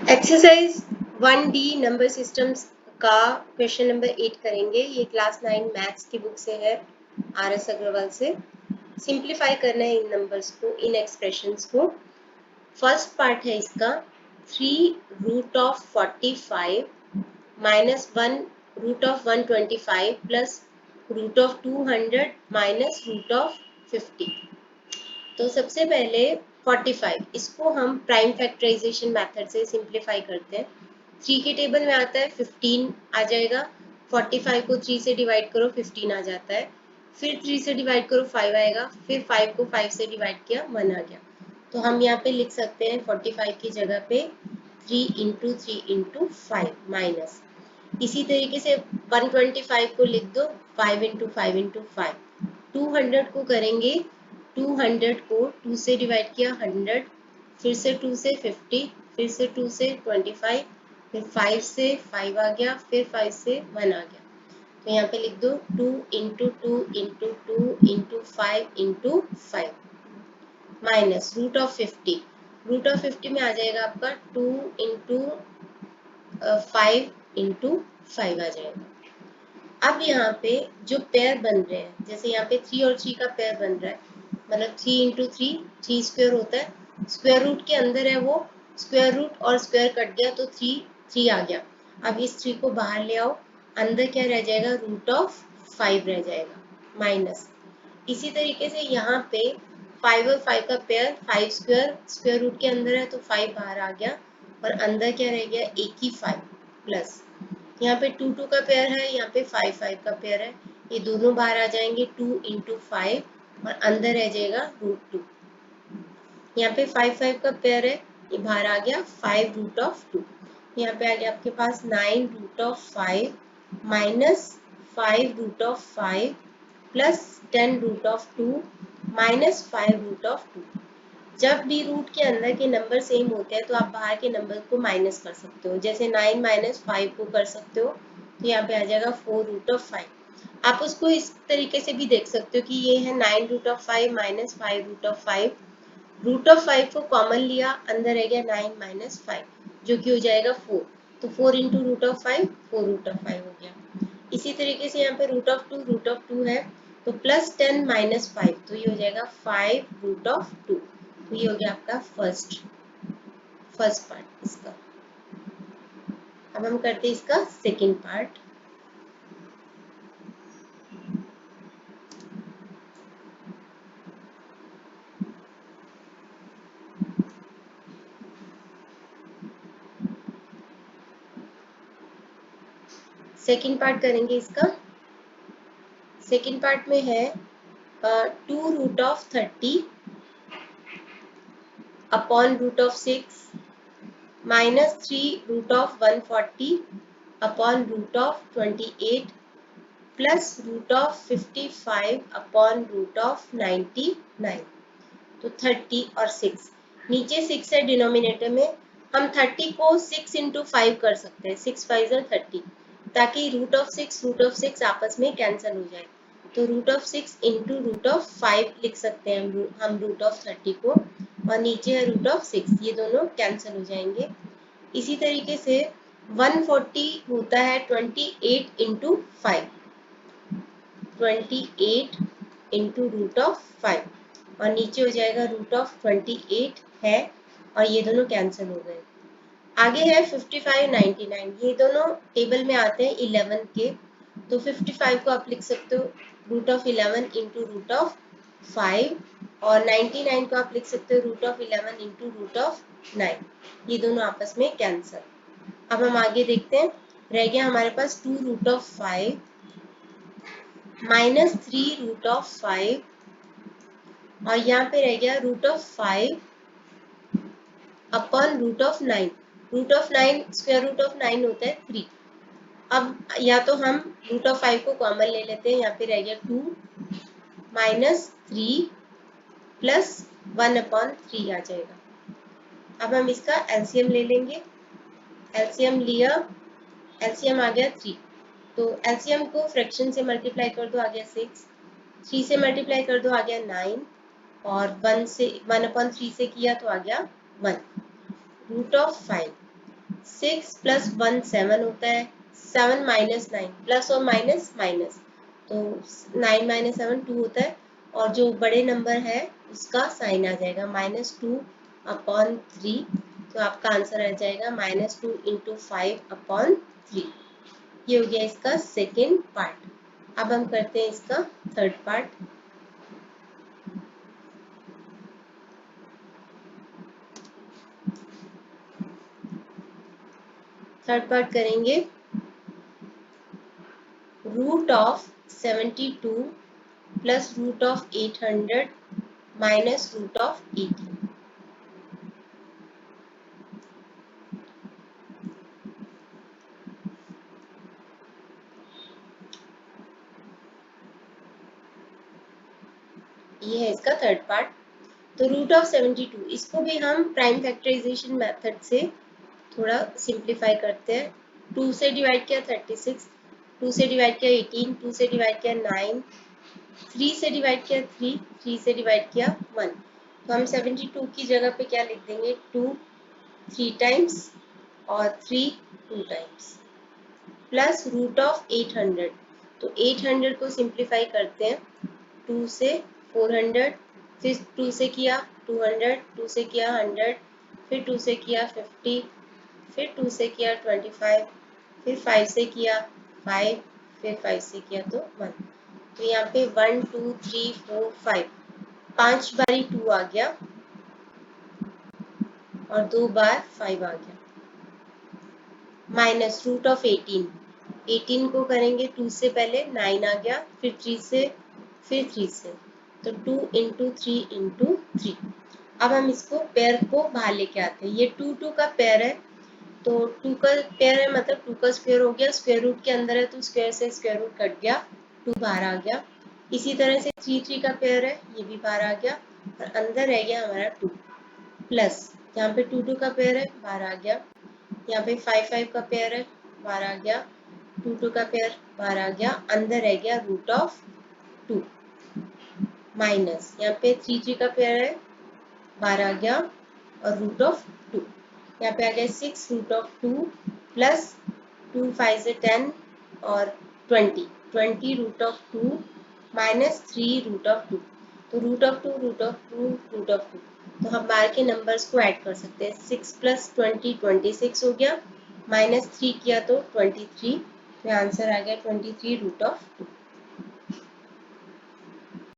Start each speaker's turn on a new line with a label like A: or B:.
A: Exercise 1D number systems का question number 8 करेंगे। ये क्लास 9 मैथ्स की बुक से है, RS अग्रवाल से। सिंप्लीफाई करना है इन नंबर्स को, इन एक्सप्रेशंस को। फर्स्ट पार्ट है इसका 3√45 माइनस 1√125 प्लस √200 माइनस √50। तो सबसे पहले 45 इसको हम प्राइम फैक्टराइजेशन मेथड से सिंप्लीफाई करते हैं। 3 के टेबल में आता है 15 आ जाएगा, 45 को 3 से डिवाइड करो 15 आ जाता है, फिर 3 से डिवाइड करो 5 आएगा, फिर 5 को 5 से डिवाइड किया 1 आ गया। तो हम यहाँ पे लिख सकते हैं 45 की जगह पे 3 इंटू 3 इंटू 5 माइनस, इसी तरीके से 125 को लिख दो 5 इंटू 5 इंटू 5। 200 को करेंगे, 200 को 2 से डिवाइड किया 100, फिर से 2 से 50, फिर से 2 से 25, फिर 5 से 5 आ गया, फिर 5 से 1 आ गया। तो यहाँ पे लिख दो 2 into 2 into 2 into 5 into 5 minus √50। √50 में आ जाएगा आपका 2 इंटू 5 इंटू 5 आ जाएगा। अब यहाँ पे जो पेयर बन रहे हैं, जैसे यहाँ पे 3 और 3 का पेयर बन रहा है, मतलब 3 इंटू 3 स्क्वायर होता है, स्क्वायर रूट के अंदर है वो, स्क्वायर रूट और स्क्वायर कट गया तो 3 आ गया। अब इस 3 को बाहर ले आओ, अंदर क्या रह जाएगा, √5 रह जाएगा माइनस। इसी तरीके से यहाँ पे 5 और 5 का पेयर, 5 स्क्वायर स्क्वायर रूट के अंदर है तो 5 बाहर आ गया और अंदर क्या रह गया, एक ही 5 प्लस यहाँ पे 2 2 का पेयर है, यहाँ पे 5 5 का पेयर है, ये दोनों बाहर आ जाएंगे 2 इंटू 5 और अंदर रह जाएगा √2। यहाँ पे 5 5 का पेयर है, ये बाहर आ गया 5√2। यहाँ पे आ गया आपके पास 9√5 माइनस 5√5 प्लस 10√2 माइनस 5√2। जब भी रूट के अंदर के नंबर सेम होते हैं तो आप बाहर के नंबर को माइनस कर सकते हो, जैसे 9 माइनस 5 को कर सकते हो, तो यहाँ पे आ जाएगा 4√5। आप उसको इस तरीके से भी देख सकते हो कि ये है 9√5 माइनस 5√5, √5 को कॉमन लिया, अंदर रह गया 9 माइनस 5 जो कि हो जाएगा 4, तो 4 इंटू √5 4√5 हो गया। इसी तरीके से यहाँ पे √2 है तो प्लस 10 माइनस 5, तो ये हो जाएगा 5√2। तो ये हो गया आपका फर्स्ट पार्ट इसका। अब हम करते हैं इसका सेकंड पार्ट। सेकंड पार्ट करेंगे इसका। सेकंड पार्ट में है 2√30 upon √6 minus 3√140 upon √28 plus √55 upon √99। तो 30 और 6, नीचे 6 है डिनोमिनेटर में, हम 30 को 6 इंटू 5 कर सकते हैं, 6 5 30, ताकि √6 आपस में कैंसिल हो जाए। तो √6 इंटू √5 लिख सकते हैं हम √30 को, और नीचे है √6, ये दोनों कैंसिल हो जाएंगे। इसी तरीके से 140 होता है 28 इंटू 5, 28 इंटू √5, और नीचे हो जाएगा √28 है, और ये दोनों कैंसिल हो गए। आगे है 55 99, ये दोनों टेबल में आते हैं 11 के, तो 55 को आप लिख सकते हो √11 इंटू √5, और 99 को आप लिख सकते हो √11 इंटू √9, ये दोनों आपस में कैंसिल। अब हम आगे देखते हैं, रह गया हमारे पास 2√5 माइनस 3√5, और यहाँ पे रह गया √5 अपॉन √9। √9 स्क्वायर रूट ऑफ 9 होता है 3। अब या तो हम √5 को कॉमन ले लेते हैं, यहाँ पे रह गया 2 माइनस 3 प्लस 1 अपॉन 3 आ जाएगा। अब हम इसका एलसीएम ले लेंगे, एलसीएम लिया, एलसीएम आ गया 3, तो एलसीएम को फ्रैक्शन से मल्टीप्लाई कर दो, आ गया 6, 3 से मल्टीप्लाई कर दो, आ गया 9, और 1 अपॉन 3 से किया तो आ गया 1। √5 6 प्लस 1 7 होता है, 7 माइनस 9, प्लस और माइनस माइनस, तो 9 माइनस 7 2 होता है, और जो बड़े नंबर है उसका साइन आ जाएगा -2/3, तो आपका आंसर आ जाएगा -2 इंटू 5/3। ये हो गया इसका सेकेंड पार्ट। अब हम करते हैं इसका थर्ड पार्ट। थर्ड पार्ट करेंगे √72 प्लस √800 माइनस √80। ये है इसका थर्ड पार्ट। तो √72 इसको भी हम प्राइम फैक्टराइजेशन मेथड से थोड़ा सिंप्लीफाई करते हैं। 2 से डिवाइड किया 36, 2 से डिवाइड किया 18, 2 से डिवाइड किया 9, 3 से डिवाइड किया 3, 3 से डिवाइड किया 1। तो हम 72 की जगह पे क्या लिख देंगे, 2 3 टाइम्स और 3 2 टाइम्स, प्लस √800। तो 800 को सिंप्लीफाई करते हैं, 2 से 400, फिर 2 से किया 200, 2 से किया 100, फिर 2 से किया 50, फिर 2 से किया 25, फिर 5 से किया 5, फिर 5 से किया तो 1। तो यहाँ पे 1 2 3 4 5, 5 बारी 2 आ गया और 2 बार 5 आ गया, माइनस √18। 18 को करेंगे 2 से पहले 9 आ गया, फिर 3 से, फिर 3 से, तो 2 इंटू 3 इंटू 3। अब हम इसको पेयर को बाहर लेके आते हैं। ये 2 2 का पेयर है, तो 2 का पेयर है मतलब 2 का स्क्वायर हो गया, स्क्वायर रूट के अंदर है तो स्क्वायर से स्क्वायर रूट कट गया, 2 बाहर आ गया। इसी तरह से 3 3 का पेयर है, ये भी बाहर आ गया और अंदर रह गया हमारा 2, प्लस यहाँ पे 2 2 का पेयर है, बाहर आ गया। यहाँ पे 5 5 का पेयर है, बाहर आ गया। 2 2 का पेयर बाहर आ गया, अंदर रह गया √2, माइनस यहाँ पे 3 3 का पेयर है, बाहर आ गया और √2। यहाँ पे आ गया 6 √2, प्लस 2 5 से 10 और 20 √2 माइनस 3 √2। तो √2 √2 √2, तो हम बाहर के नंबर्स को ऐड कर सकते हैं। 6 प्लस 20 26 हो गया, माइनस 3 किया तो 23, तो आंसर आ गया 23 √2।